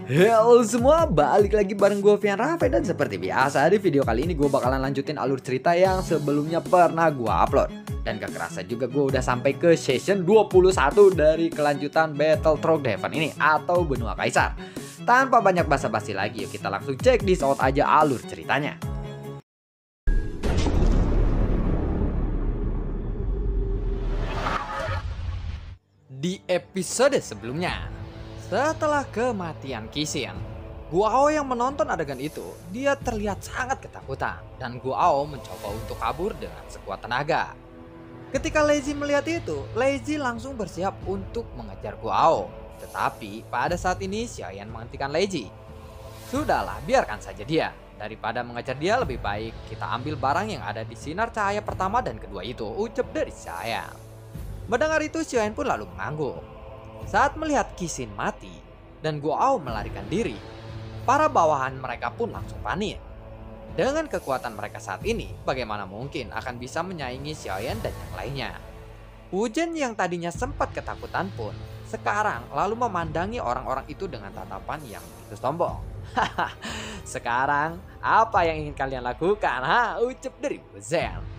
Halo semua, balik lagi bareng gue Vian Rafe. Dan seperti biasa di video kali ini gue bakalan lanjutin alur cerita yang sebelumnya pernah gue upload. Dan gak kerasa juga gue udah sampai ke season 21 dari kelanjutan Battle Trogdhaven ini atau Benua Kaisar. Tanpa banyak basa-basi lagi, yuk kita langsung cek di out aja alur ceritanya. Di episode sebelumnya, setelah kematian Kishin, Guao yang menonton adegan itu, dia terlihat sangat ketakutan dan Guao mencoba untuk kabur dengan sekuat tenaga. Ketika Lei Ji melihat itu, Lei Ji langsung bersiap untuk mengejar Guao. Tetapi pada saat ini Xiaoyan menghentikan Lei Ji. Sudahlah, biarkan saja dia. Daripada mengejar dia, lebih baik kita ambil barang yang ada di sinar cahaya pertama dan kedua itu, ucap dari Xiaoyan. Mendengar itu, Xiaoyan pun lalu mengangguk. Saat melihat Kishin mati dan Guao melarikan diri, para bawahan mereka pun langsung panik. Dengan kekuatan mereka saat ini, bagaimana mungkin akan bisa menyaingi Xiaoyan dan yang lainnya? Wu Zhen yang tadinya sempat ketakutan pun, sekarang lalu memandangi orang-orang itu dengan tatapan yang begitu sombong. Hahaha, sekarang apa yang ingin kalian lakukan? Ucap dari Wu Zhen.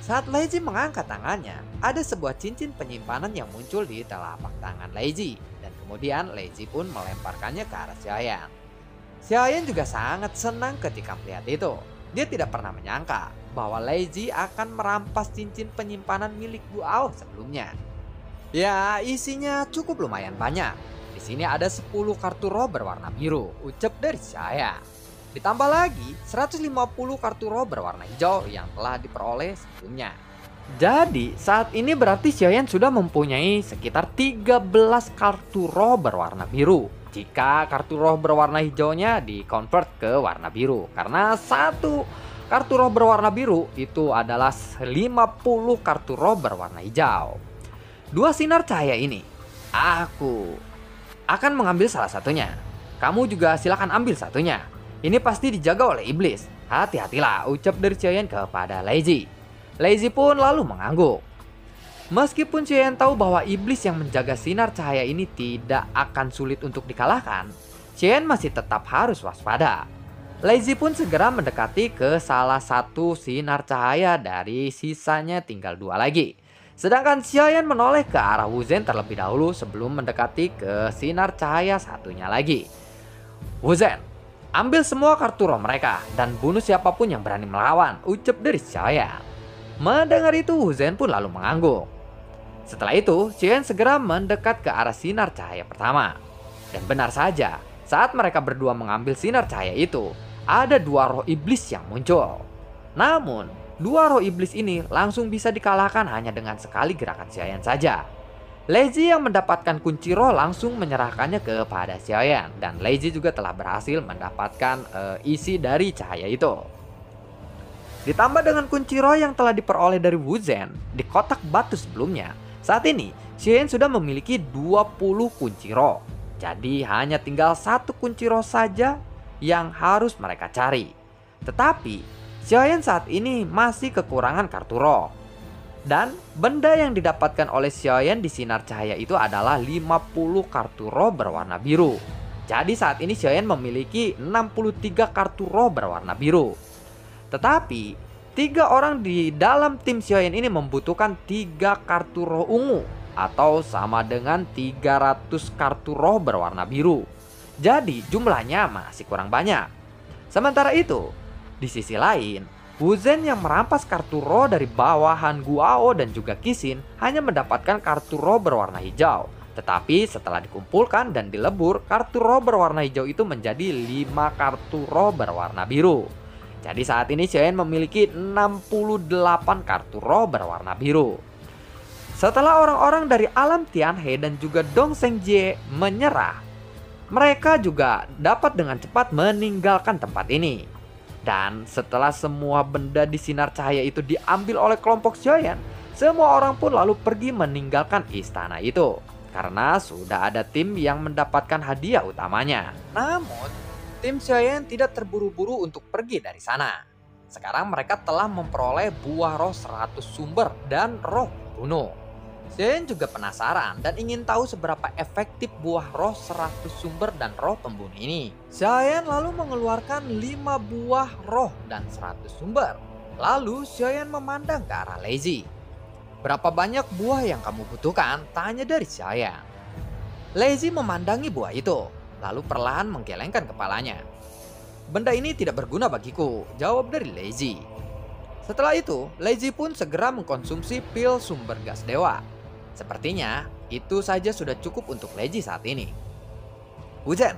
Saat Lei Ji mengangkat tangannya, ada sebuah cincin penyimpanan yang muncul di telapak tangan Lei Ji. Dan kemudian Lei Ji pun melemparkannya ke arah Xiaoyan. Xiaoyan juga sangat senang ketika melihat itu. Dia tidak pernah menyangka bahwa Lei Ji akan merampas cincin penyimpanan milik Guao sebelumnya. Ya, isinya cukup lumayan banyak. Di sini ada 10 kartu roh berwarna biru, ucap dari Xiaoyan. Ditambah lagi 150 kartu roh berwarna hijau yang telah diperoleh sebelumnya. Jadi saat ini berarti Xiaoyan sudah mempunyai sekitar 13 kartu roh berwarna biru. Jika kartu roh berwarna hijaunya di-convert ke warna biru. Karena satu kartu roh berwarna biru itu adalah 50 kartu roh berwarna hijau. Dua sinar cahaya ini, aku akan mengambil salah satunya. Kamu juga silakan ambil satunya. Ini pasti dijaga oleh iblis. Hati-hatilah, ucap dari Xiaoyan kepada Lei Ji. Lei Ji pun lalu mengangguk. Meskipun Xiaoyan tahu bahwa iblis yang menjaga sinar cahaya ini tidak akan sulit untuk dikalahkan, Xiaoyan masih tetap harus waspada. Lei Ji pun segera mendekati ke salah satu sinar cahaya dari sisanya tinggal 2 lagi. Sedangkan Xiaoyan menoleh ke arah Wu Zhen terlebih dahulu sebelum mendekati ke sinar cahaya satunya lagi. Wu Zhen, ambil semua kartu roh mereka dan bunuh siapapun yang berani melawan, ucap dari Xiaoyan. Mendengar itu, Wu Zhen pun lalu mengangguk. Setelah itu, Xiaoyan segera mendekat ke arah sinar cahaya pertama. Dan benar saja, saat mereka berdua mengambil sinar cahaya itu, ada 2 roh iblis yang muncul. Namun, 2 roh iblis ini langsung bisa dikalahkan hanya dengan sekali gerakan Xiaoyan saja. Lei Ji yang mendapatkan kunci roh langsung menyerahkannya kepada Xiaoyan. Dan Lei Ji juga telah berhasil mendapatkan isi dari cahaya itu. Ditambah dengan kunci roh yang telah diperoleh dari Wu Zhen di kotak batu sebelumnya, saat ini Xiaoyan sudah memiliki 20 kunci roh. Jadi hanya tinggal 1 kunci roh saja yang harus mereka cari. Tetapi Xiaoyan saat ini masih kekurangan kartu roh. Dan benda yang didapatkan oleh Xiaoyan di sinar cahaya itu adalah 50 kartu roh berwarna biru. Jadi saat ini Xiaoyan memiliki 63 kartu roh berwarna biru. Tetapi 3 orang di dalam tim Xiaoyan ini membutuhkan 3 kartu roh ungu atau sama dengan 300 kartu roh berwarna biru. Jadi jumlahnya masih kurang banyak. Sementara itu, di sisi lain, Wu Zhen yang merampas kartu roh dari bawahan Guao dan juga Kishin hanya mendapatkan kartu roh berwarna hijau. Tetapi setelah dikumpulkan dan dilebur, kartu roh berwarna hijau itu menjadi 5 kartu roh berwarna biru. Jadi saat ini Xiaoyan memiliki 68 kartu roh berwarna biru. Setelah orang-orang dari alam Tianhe dan juga Dong Sengjie menyerah, mereka juga dapat dengan cepat meninggalkan tempat ini. Dan setelah semua benda di sinar cahaya itu diambil oleh kelompok Xiaoyan, semua orang pun lalu pergi meninggalkan istana itu. Karena sudah ada tim yang mendapatkan hadiah utamanya. Namun, tim Xiaoyan tidak terburu-buru untuk pergi dari sana. Sekarang mereka telah memperoleh buah roh 100 sumber dan roh bunuh. Xiaoyan juga penasaran dan ingin tahu seberapa efektif buah roh 100 sumber dan roh pembunuh ini. Xiaoyan lalu mengeluarkan 5 buah roh dan 100 sumber. Lalu Xiaoyan memandang ke arah Lazy. "Berapa banyak buah yang kamu butuhkan?" tanya dari Xiaoyan. Lazy memandangi buah itu, lalu perlahan menggelengkan kepalanya. "Benda ini tidak berguna bagiku," jawab dari Lazy. Setelah itu, Lazy pun segera mengkonsumsi pil sumber gas dewa. Sepertinya itu saja sudah cukup untuk Lazy saat ini. "Wuzen,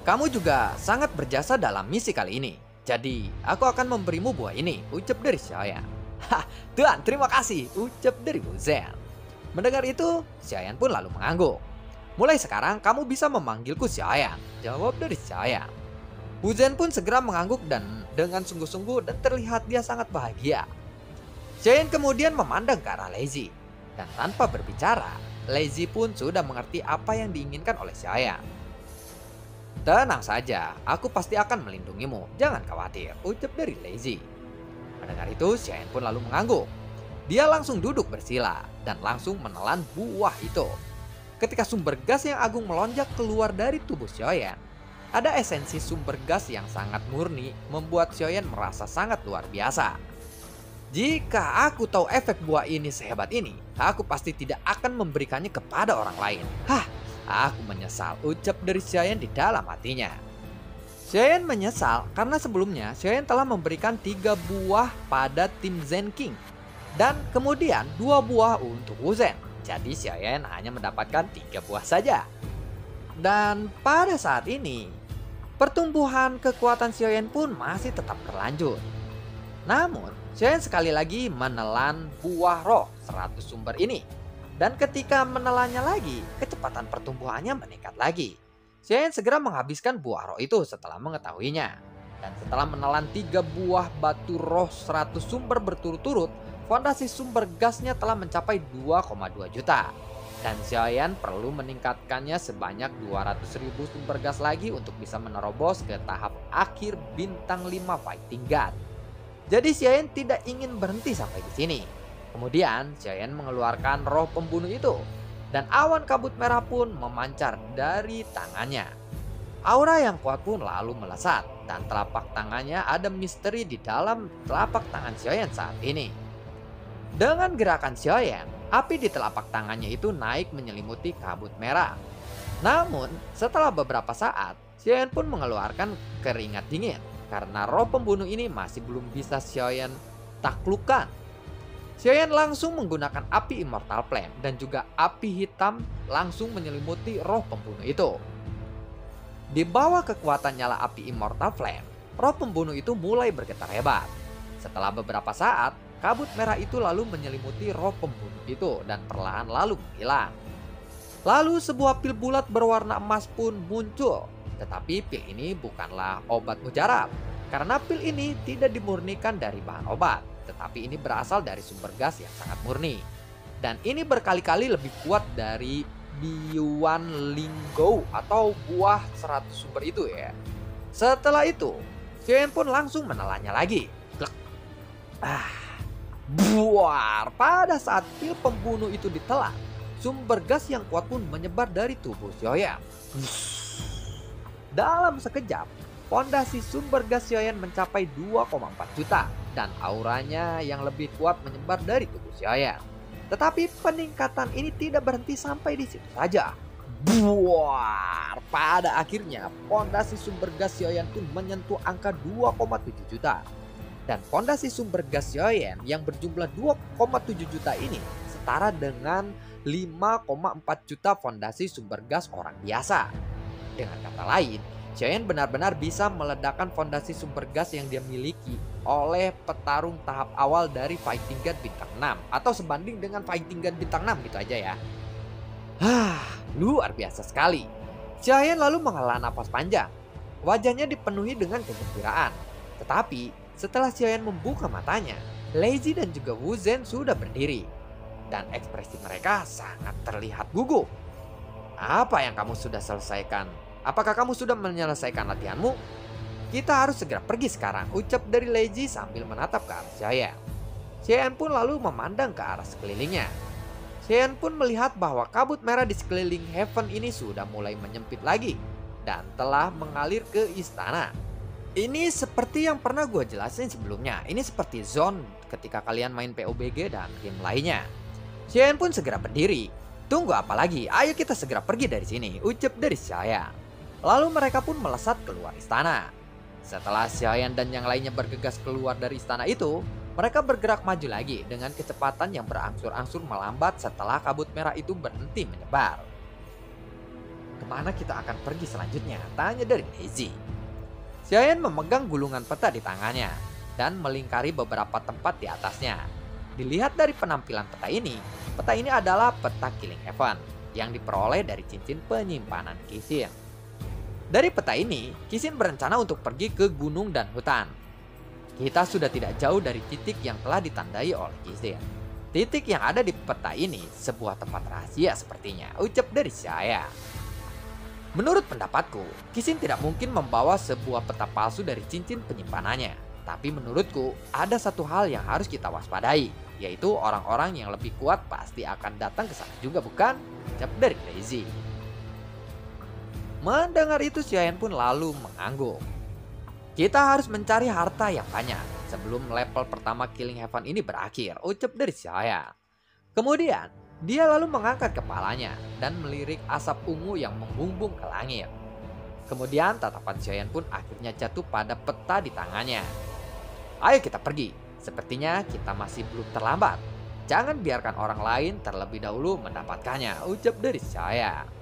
kamu juga sangat berjasa dalam misi kali ini. Jadi, aku akan memberimu buah ini," ucap dari Xiaoyan. "Hah, Tuan, terima kasih," ucap dari Wuzen. Mendengar itu, Xiaoyan pun lalu mengangguk. "Mulai sekarang kamu bisa memanggilku Xiaoyan," jawab dari Xiaoyan. Wuzen pun segera mengangguk dan dengan sungguh-sungguh dan terlihat dia sangat bahagia. Xiaoyan kemudian memandang ke arah Lazy. Dan tanpa berbicara, Lazy pun sudah mengerti apa yang diinginkan oleh Xiaoyan. "Tenang saja, aku pasti akan melindungimu, jangan khawatir," ucap dari Lazy. Mendengar itu, Xiaoyan pun lalu mengangguk. Dia langsung duduk bersila dan langsung menelan buah itu. Ketika sumber gas yang agung melonjak keluar dari tubuh Xiaoyan, ada esensi sumber gas yang sangat murni membuat Xiaoyan merasa sangat luar biasa. "Jika aku tahu efek buah ini sehebat ini, aku pasti tidak akan memberikannya kepada orang lain. Hah, aku menyesal," ucap dari Xiaoyan di dalam hatinya. Xiaoyan menyesal karena sebelumnya Xiaoyan telah memberikan 3 buah pada tim Zen King. Dan kemudian 2 buah untuk Wuzen. Jadi Xiaoyan hanya mendapatkan 3 buah saja. Dan pada saat ini, pertumbuhan kekuatan Xiaoyan pun masih tetap berlanjut. Namun, Xiaoyan sekali lagi menelan buah roh 100 sumber ini. Dan ketika menelannya lagi, kecepatan pertumbuhannya meningkat lagi. Xiaoyan segera menghabiskan buah roh itu setelah mengetahuinya. Dan setelah menelan 3 buah batu roh 100 sumber berturut-turut, fondasi sumber gasnya telah mencapai 2,2 juta. Dan Xiaoyan perlu meningkatkannya sebanyak 200.000 sumber gas lagi untuk bisa menerobos ke tahap akhir bintang 5 Fighting God. Jadi Xiaoyan tidak ingin berhenti sampai di sini. Kemudian Xiaoyan mengeluarkan roh pembunuh itu. Dan awan kabut merah pun memancar dari tangannya. Aura yang kuat pun lalu melesat. Dan telapak tangannya ada misteri di dalam telapak tangan Xiaoyan saat ini. Dengan gerakan Xiaoyan, api di telapak tangannya itu naik menyelimuti kabut merah. Namun, setelah beberapa saat, Xiaoyan pun mengeluarkan keringat dingin. Karena roh pembunuh ini masih belum bisa Xiaoyan taklukkan. Xiaoyan langsung menggunakan api Immortal Flame dan juga api hitam langsung menyelimuti roh pembunuh itu. Di bawah kekuatan nyala api Immortal Flame, roh pembunuh itu mulai bergetar hebat. Setelah beberapa saat, kabut merah itu lalu menyelimuti roh pembunuh itu dan perlahan lalu menghilang. Lalu sebuah pil bulat berwarna emas pun muncul. Tetapi pil ini bukanlah obat mujarab. Karena pil ini tidak dimurnikan dari bahan obat. Tetapi ini berasal dari sumber gas yang sangat murni. Dan ini berkali-kali lebih kuat dari Biyuan Linggo atau buah 100 sumber itu ya. Setelah itu, Xiaoyan pun langsung menelannya lagi. Buar. Pada saat pil pembunuh itu ditelan, sumber gas yang kuat pun menyebar dari tubuh Xiaoyan. Dalam sekejap, fondasi sumber gas Xiaoyan mencapai 2,4 juta dan auranya yang lebih kuat menyebar dari tubuh Xiaoyan. Tetapi peningkatan ini tidak berhenti sampai di situ saja. Buar. Pada akhirnya, fondasi sumber gas Xiaoyan pun menyentuh angka 2,7 juta. Dan fondasi sumber gas Xiaoyan yang berjumlah 2,7 juta ini setara dengan 5,4 juta fondasi sumber gas orang biasa. Dengan kata lain, Xiaoyan benar-benar bisa meledakkan fondasi sumber gas yang dia miliki oleh petarung tahap awal dari Fighting God bintang 6 atau sebanding dengan Fighting God bintang 6 gitu aja ya. Luar biasa sekali. Xiaoyan lalu menghela napas panjang. Wajahnya dipenuhi dengan kegembiraan. Tetapi setelah Xiaoyan membuka matanya, Lazy dan juga Wuzen sudah berdiri. Dan ekspresi mereka sangat terlihat gugup. "Apa yang kamu sudah selesaikan? Apakah kamu sudah menyelesaikan latihanmu? Kita harus segera pergi sekarang," ucap dari Lazy sambil menatap ke arah Xiaoyan. Xiaoyan pun lalu memandang ke arah sekelilingnya. Xian pun melihat bahwa kabut merah di sekeliling Heaven ini sudah mulai menyempit lagi dan telah mengalir ke istana. Ini seperti yang pernah gue jelasin sebelumnya. Ini seperti zone ketika kalian main PUBG dan game lainnya. Xian pun segera berdiri. Tunggu apa lagi? Ayo kita segera pergi dari sini, ucap dari Xiayan. Lalu mereka pun melesat keluar istana. Setelah Xiayan dan yang lainnya bergegas keluar dari istana itu, mereka bergerak maju lagi dengan kecepatan yang berangsur-angsur melambat setelah kabut merah itu berhenti menyebar. Kemana kita akan pergi selanjutnya? Tanya dari Daisy. Xiayan memegang gulungan peta di tangannya dan melingkari beberapa tempat di atasnya. Dilihat dari penampilan peta ini adalah peta Killing Heaven yang diperoleh dari cincin penyimpanan Qixin. Dari peta ini, Qixin berencana untuk pergi ke gunung dan hutan. Kita sudah tidak jauh dari titik yang telah ditandai oleh Qixin. Titik yang ada di peta ini sebuah tempat rahasia sepertinya, ucap dari saya. Menurut pendapatku, Qixin tidak mungkin membawa sebuah peta palsu dari cincin penyimpanannya. Tapi menurutku, ada satu hal yang harus kita waspadai, yaitu orang-orang yang lebih kuat pasti akan datang ke sana juga, bukan? Ucap dari Daisy. Mendengar itu, Xiayan pun lalu mengangguk. Kita harus mencari harta yang banyak sebelum level pertama Killing Heaven ini berakhir, ucap dari Xiayan. Kemudian, dia lalu mengangkat kepalanya dan melirik asap ungu yang membumbung ke langit. Kemudian tatapan Xiayan pun akhirnya jatuh pada peta di tangannya. Ayo kita pergi, sepertinya kita masih belum terlambat. Jangan biarkan orang lain terlebih dahulu mendapatkannya, ucap dari Xiayan.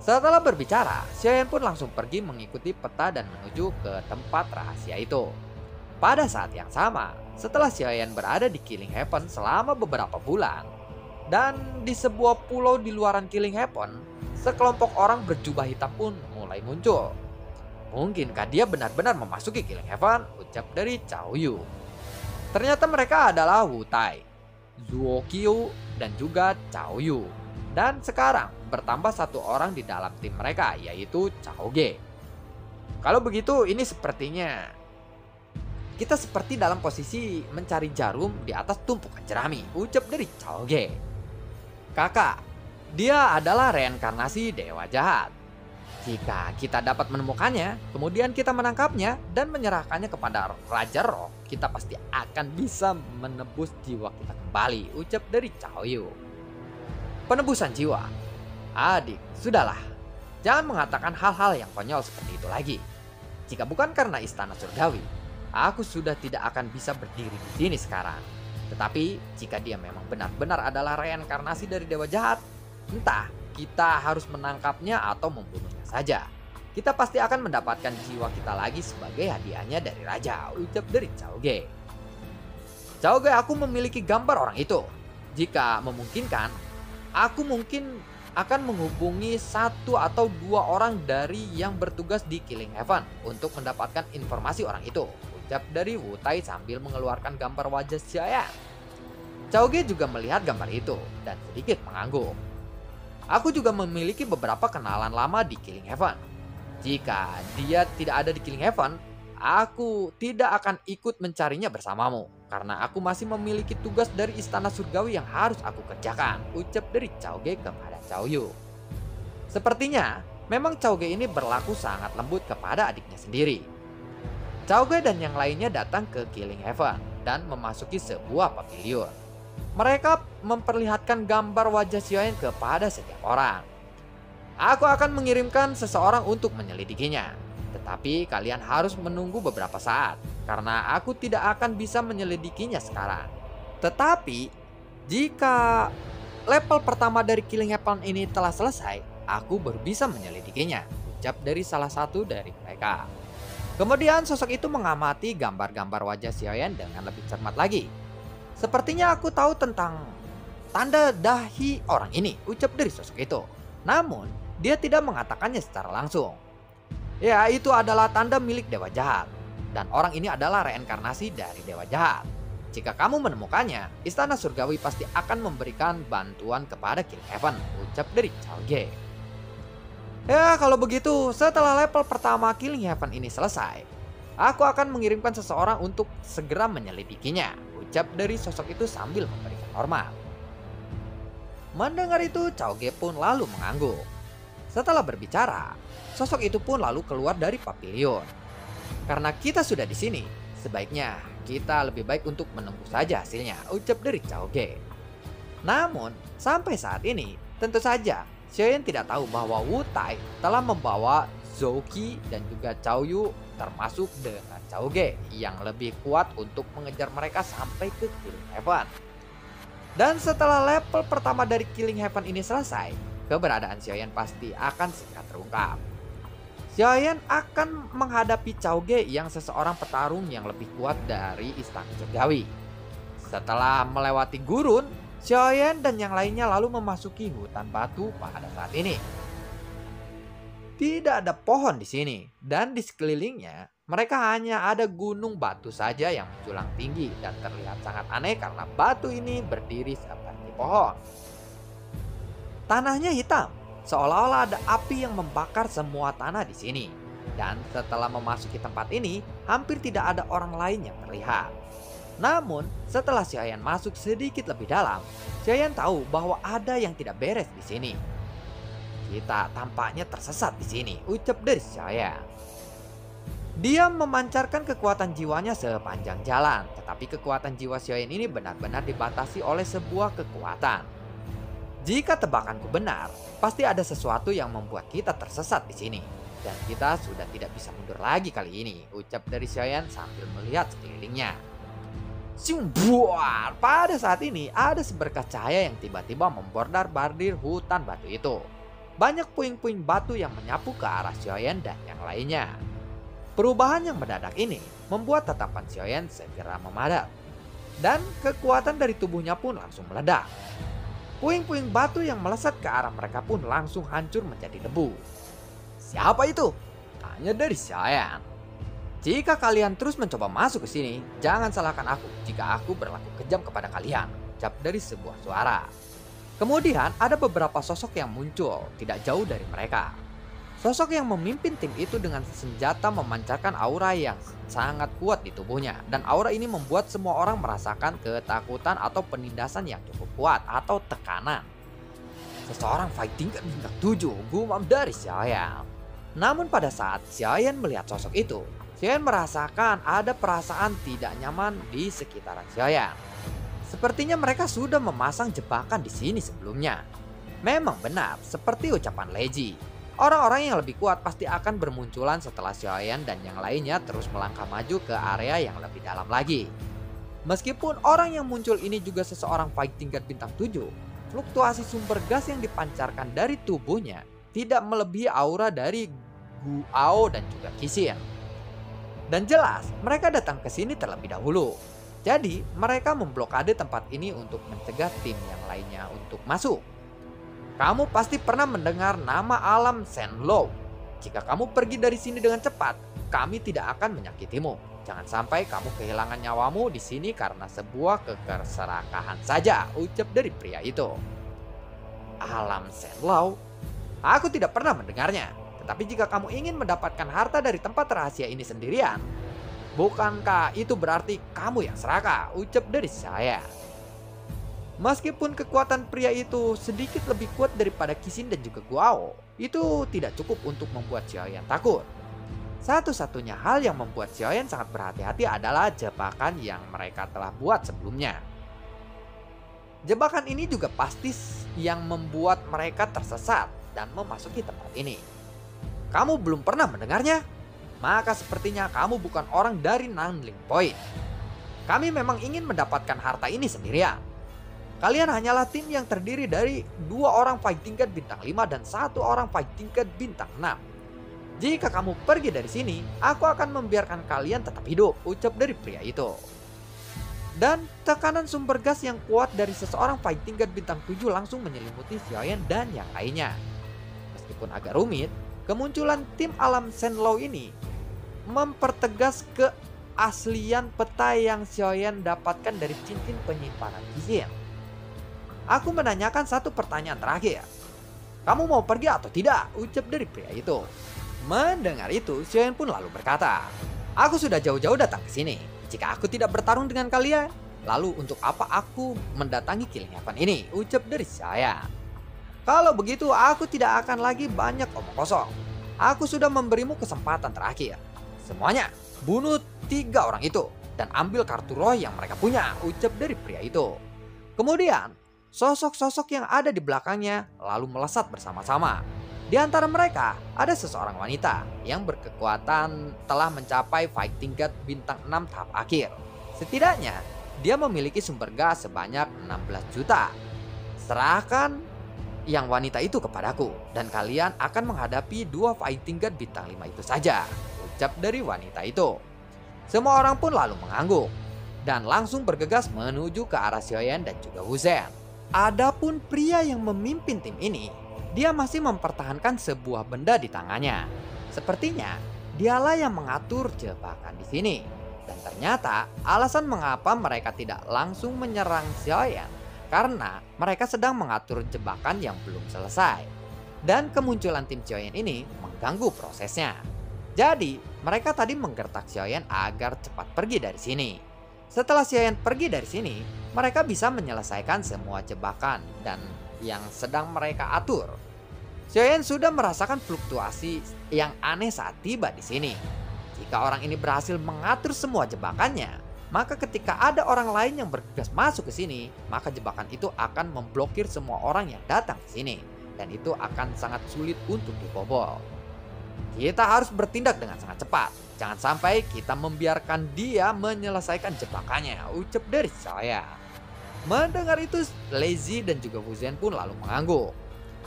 Setelah berbicara, Xiayan pun langsung pergi mengikuti peta dan menuju ke tempat rahasia itu. Pada saat yang sama, setelah Xiayan berada di Killing Heaven selama beberapa bulan, dan di sebuah pulau di luaran Killing Heaven, sekelompok orang berjubah hitam pun mulai muncul. Mungkinkah dia benar-benar memasuki Killing Heaven? Ucap dari Cao Yu. Ternyata mereka adalah Wu Tai, Zuo Qiu, dan juga Cao Yu. Dan sekarang bertambah satu orang di dalam tim mereka, yaitu Cao Ge. Kalau begitu, ini sepertinya kita seperti dalam posisi mencari jarum di atas tumpukan jerami, ucap dari Cao Ge. Kakak, dia adalah reinkarnasi dewa jahat. Jika kita dapat menemukannya, kemudian kita menangkapnya dan menyerahkannya kepada Raja Rock, kita pasti akan bisa menebus jiwa kita kembali, ucap dari Cao Yu. Penebusan jiwa. Adik, sudahlah. Jangan mengatakan hal-hal yang konyol seperti itu lagi. Jika bukan karena istana surgawi, aku sudah tidak akan bisa berdiri di sini sekarang. Tetapi, jika dia memang benar-benar adalah reinkarnasi dari dewa jahat, entah kita harus menangkapnya atau membunuhnya saja. Kita pasti akan mendapatkan jiwa kita lagi sebagai hadiahnya dari raja, ucap dari Cao Ge. Cao Ge, aku memiliki gambar orang itu. Jika memungkinkan, aku mungkin akan menghubungi satu atau dua orang dari yang bertugas di Killing Heaven untuk mendapatkan informasi orang itu, ucap dari Wu Tai sambil mengeluarkan gambar wajah Xiayan. Cao Ge juga melihat gambar itu dan sedikit mengangguk. Aku juga memiliki beberapa kenalan lama di Killing Heaven. Jika dia tidak ada di Killing Heaven, aku tidak akan ikut mencarinya bersamamu. Karena aku masih memiliki tugas dari istana surgawi yang harus aku kerjakan, ucap dari Cao Ge kepada Cao Yu. Sepertinya, memang Cao Ge ini berlaku sangat lembut kepada adiknya sendiri. Cao Ge dan yang lainnya datang ke Killing Heaven dan memasuki sebuah pavilion. Mereka memperlihatkan gambar wajah Xiayan kepada setiap orang. Aku akan mengirimkan seseorang untuk menyelidikinya. Tetapi kalian harus menunggu beberapa saat, karena aku tidak akan bisa menyelidikinya sekarang. Tetapi, jika level pertama dari Killing Heaven ini telah selesai, aku baru bisa menyelidikinya, ucap dari salah satu dari mereka. Kemudian sosok itu mengamati gambar-gambar wajah Xiayan dengan lebih cermat lagi. Sepertinya aku tahu tentang tanda dahi orang ini, ucap dari sosok itu. Namun, dia tidak mengatakannya secara langsung. Ya, itu adalah tanda milik dewa jahat. Dan orang ini adalah reinkarnasi dari dewa jahat. Jika kamu menemukannya, istana surgawi pasti akan memberikan bantuan kepada Killing Heaven, ucap dari Cao Ge. Ya, kalau begitu, setelah level pertama Killing Heaven ini selesai, aku akan mengirimkan seseorang untuk segera menyelidikinya, ucap dari sosok itu sambil memberikan hormat. Mendengar itu, Cao Ge pun lalu mengangguk. Setelah berbicara, sosok itu pun lalu keluar dari pavilion. Karena kita sudah di sini, sebaiknya kita lebih baik untuk menunggu saja hasilnya, ucap dari Cao Ge. Namun, sampai saat ini, tentu saja Xiaoyan tidak tahu bahwa Wu Tai telah membawa Zhou Qi dan juga Cao Yu termasuk dengan Cao Ge yang lebih kuat untuk mengejar mereka sampai ke Killing Heaven. Dan setelah level pertama dari Killing Heaven ini selesai, keberadaan Xiaoyan pasti akan segera terungkap. Xiaoyan akan menghadapi Cao Ge yang seseorang petarung yang lebih kuat dari Istana Surgawi. Setelah melewati gurun, Xiaoyan dan yang lainnya lalu memasuki hutan batu pada saat ini. Tidak ada pohon di sini, dan di sekelilingnya mereka hanya ada gunung batu saja yang menjulang tinggi dan terlihat sangat aneh karena batu ini berdiri seperti pohon. Tanahnya hitam, seolah-olah ada api yang membakar semua tanah di sini. Dan setelah memasuki tempat ini, hampir tidak ada orang lain yang terlihat. Namun, setelah Xiaoyan masuk sedikit lebih dalam, Xiaoyan tahu bahwa ada yang tidak beres di sini. Kita tampaknya tersesat di sini, ucap dari Xiaoyan. Dia memancarkan kekuatan jiwanya sepanjang jalan, tetapi kekuatan jiwa Xiaoyan ini benar-benar dibatasi oleh sebuah kekuatan. Jika tebakanku benar, pasti ada sesuatu yang membuat kita tersesat di sini. Dan kita sudah tidak bisa mundur lagi kali ini, ucap dari Xiaoyan sambil melihat sekelilingnya. Buar! Pada saat ini ada seberkas cahaya yang tiba-tiba membordar-bardir hutan batu itu. Banyak puing-puing batu yang menyapu ke arah Xiaoyan dan yang lainnya. Perubahan yang mendadak ini membuat tatapan Xiaoyan segera memadat. Dan kekuatan dari tubuhnya pun langsung meledak. Puing-puing batu yang melesat ke arah mereka pun langsung hancur menjadi debu. Siapa itu? Tanya dari Xiaoyan. Jika kalian terus mencoba masuk ke sini, jangan salahkan aku jika aku berlaku kejam kepada kalian, ucap dari sebuah suara. Kemudian ada beberapa sosok yang muncul tidak jauh dari mereka. Sosok yang memimpin tim itu dengan senjata memancarkan aura yang sangat kuat di tubuhnya. Dan aura ini membuat semua orang merasakan ketakutan atau penindasan yang cukup kuat atau tekanan. Seseorang fighting bintang 7, gumam dari Xiaoyan. Namun pada saat Xiaoyan melihat sosok itu, Xiaoyan merasakan ada perasaan tidak nyaman di sekitaran Xiaoyan. Sepertinya mereka sudah memasang jebakan di sini sebelumnya. Memang benar, seperti ucapan Leji. Orang-orang yang lebih kuat pasti akan bermunculan setelah Xiaoyan dan yang lainnya terus melangkah maju ke area yang lebih dalam lagi. Meskipun orang yang muncul ini juga seseorang fighting god bintang 7, fluktuasi sumber gas yang dipancarkan dari tubuhnya tidak melebihi aura dari Guao dan juga Qixin. Dan jelas mereka datang ke sini terlebih dahulu. Jadi mereka memblokade tempat ini untuk mencegah tim yang lainnya untuk masuk. Kamu pasti pernah mendengar nama alam Shenlong. Jika kamu pergi dari sini dengan cepat, kami tidak akan menyakitimu. Jangan sampai kamu kehilangan nyawamu di sini karena sebuah keserakahan saja, ucap dari pria itu. Alam Shenlong? Aku tidak pernah mendengarnya. Tetapi jika kamu ingin mendapatkan harta dari tempat rahasia ini sendirian, bukankah itu berarti kamu yang serakah, ucap dari saya. Meskipun kekuatan pria itu sedikit lebih kuat daripada Qixin dan juga Guao, itu tidak cukup untuk membuat Xiaoyan takut. Satu-satunya hal yang membuat Xiaoyan sangat berhati-hati adalah jebakan yang mereka telah buat sebelumnya. Jebakan ini juga pasti yang membuat mereka tersesat dan memasuki tempat ini. Kamu belum pernah mendengarnya? Maka sepertinya kamu bukan orang dari Nanling Point. Kami memang ingin mendapatkan harta ini sendirian. Kalian hanyalah tim yang terdiri dari 2 orang fighting god bintang 5 dan 1 orang fighting god bintang 6. Jika kamu pergi dari sini, aku akan membiarkan kalian tetap hidup, ucap dari pria itu. Dan tekanan sumber gas yang kuat dari seseorang fighting god bintang 7 langsung menyelimuti Xiaoyan dan yang lainnya. Meskipun agak rumit, kemunculan tim alam Shenlong ini mempertegas keaslian peta yang Xiaoyan dapatkan dari cincin penyimpanan Qixin. Aku menanyakan satu pertanyaan terakhir. Kamu mau pergi atau tidak? Ucap dari pria itu. Mendengar itu, Xiaoyan pun lalu berkata, aku sudah jauh-jauh datang ke sini. Jika aku tidak bertarung dengan kalian, Lalu untuk apa aku mendatangi Killing Heaven ini? Ucap dari saya. Kalau begitu aku tidak akan lagi banyak omong kosong. Aku sudah memberimu kesempatan terakhir. Semuanya, bunuh 3 orang itu dan ambil kartu roh yang mereka punya, ucap dari pria itu. Kemudian, sosok-sosok yang ada di belakangnya lalu melesat bersama-sama. Di antara mereka, ada seseorang wanita yang berkekuatan telah mencapai Fighting God bintang 6 tahap akhir. Setidaknya, dia memiliki sumber gas sebanyak 16 juta. Serahkan yang wanita itu kepadaku dan kalian akan menghadapi 2 Fighting God bintang 5 itu saja, ucap dari wanita itu. Semua orang pun lalu mengangguk dan langsung bergegas menuju ke arah Xiaoyan dan juga Wu Zhen. Adapun pria yang memimpin tim ini, dia masih mempertahankan sebuah benda di tangannya. Sepertinya dialah yang mengatur jebakan di sini. Dan ternyata alasan mengapa mereka tidak langsung menyerang Xiaoyan karena mereka sedang mengatur jebakan yang belum selesai. Dan kemunculan tim Xiaoyan ini mengganggu prosesnya. Jadi mereka tadi menggertak Xiaoyan agar cepat pergi dari sini. Setelah Xiaoyan pergi dari sini, mereka bisa menyelesaikan semua jebakan dan yang sedang mereka atur. Xiaoyan sudah merasakan fluktuasi yang aneh saat tiba di sini. Jika orang ini berhasil mengatur semua jebakannya, maka ketika ada orang lain yang bergegas masuk ke sini, maka jebakan itu akan memblokir semua orang yang datang ke sini. Dan itu akan sangat sulit untuk dibobol. Kita harus bertindak dengan sangat cepat. Jangan sampai kita membiarkan dia menyelesaikan jebakannya, ucap dari saya. Mendengar itu, Lazy dan juga Wu Zhen pun lalu mengangguk.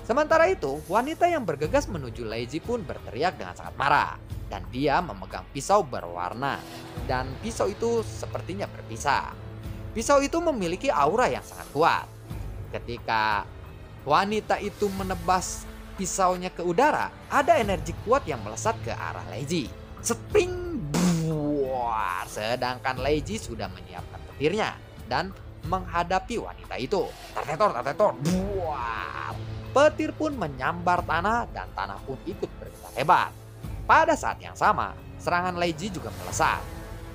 Sementara itu, wanita yang bergegas menuju Lazy pun berteriak dengan sangat marah. Dan dia memegang pisau berwarna. Dan pisau itu sepertinya berpisah. Pisau itu memiliki aura yang sangat kuat. Ketika wanita itu menebas pisaunya ke udara, ada energi kuat yang melesat ke arah Lazy. Spring! Buar! Sedangkan Lazy sudah menyiapkan petirnya dan menghadapi wanita itu. Tartetor! Buar! Petir pun menyambar tanah dan tanah pun ikut bergetar hebat. Pada saat yang sama, serangan Lazy juga melesat.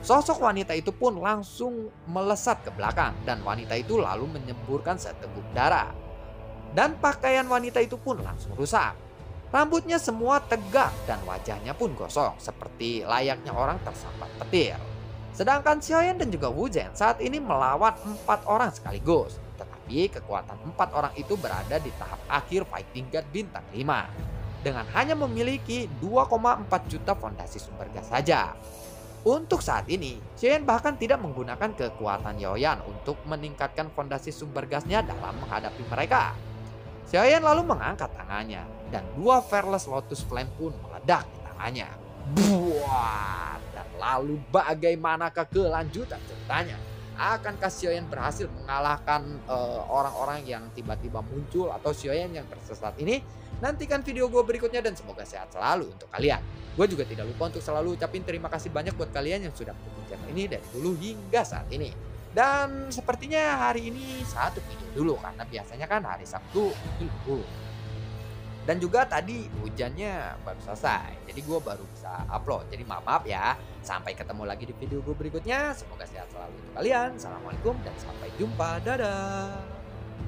Sosok wanita itu pun langsung melesat ke belakang dan wanita itu lalu menyemburkan seteguk darah. Dan pakaian wanita itu pun langsung rusak. Rambutnya semua tegak dan wajahnya pun gosong seperti layaknya orang tersambar petir. Sedangkan Xiaoyan dan juga Wu Zhen saat ini melawan 4 orang sekaligus. Tetapi kekuatan 4 orang itu berada di tahap akhir Fighting God bintang 5. Dengan hanya memiliki 2,4 juta fondasi sumber gas saja. Untuk saat ini, Xiaoyan bahkan tidak menggunakan kekuatan Yaoyan untuk meningkatkan fondasi sumber gasnya dalam menghadapi mereka. Xiaoyan lalu mengangkat tangannya dan 2 Fearless Lotus Flame pun meledak di tangannya. Buat! Dan lalu bagaimanakah kelanjutan ceritanya? Akankah Xiaoyan berhasil mengalahkan orang-orang yang tiba-tiba muncul atau Xiaoyan yang tersesat ini? Nantikan video gue berikutnya dan semoga sehat selalu untuk kalian. Gue juga tidak lupa untuk selalu ucapin terima kasih banyak buat kalian yang sudah mendukung channel ini dari dulu hingga saat ini. Dan sepertinya hari ini satu video dulu karena biasanya kan hari Sabtu libur. Dan juga tadi hujannya baru selesai, jadi gue baru bisa upload. Jadi maaf ya, sampai ketemu lagi di video gue berikutnya. Semoga sehat selalu untuk kalian. Assalamualaikum dan sampai jumpa, dadah.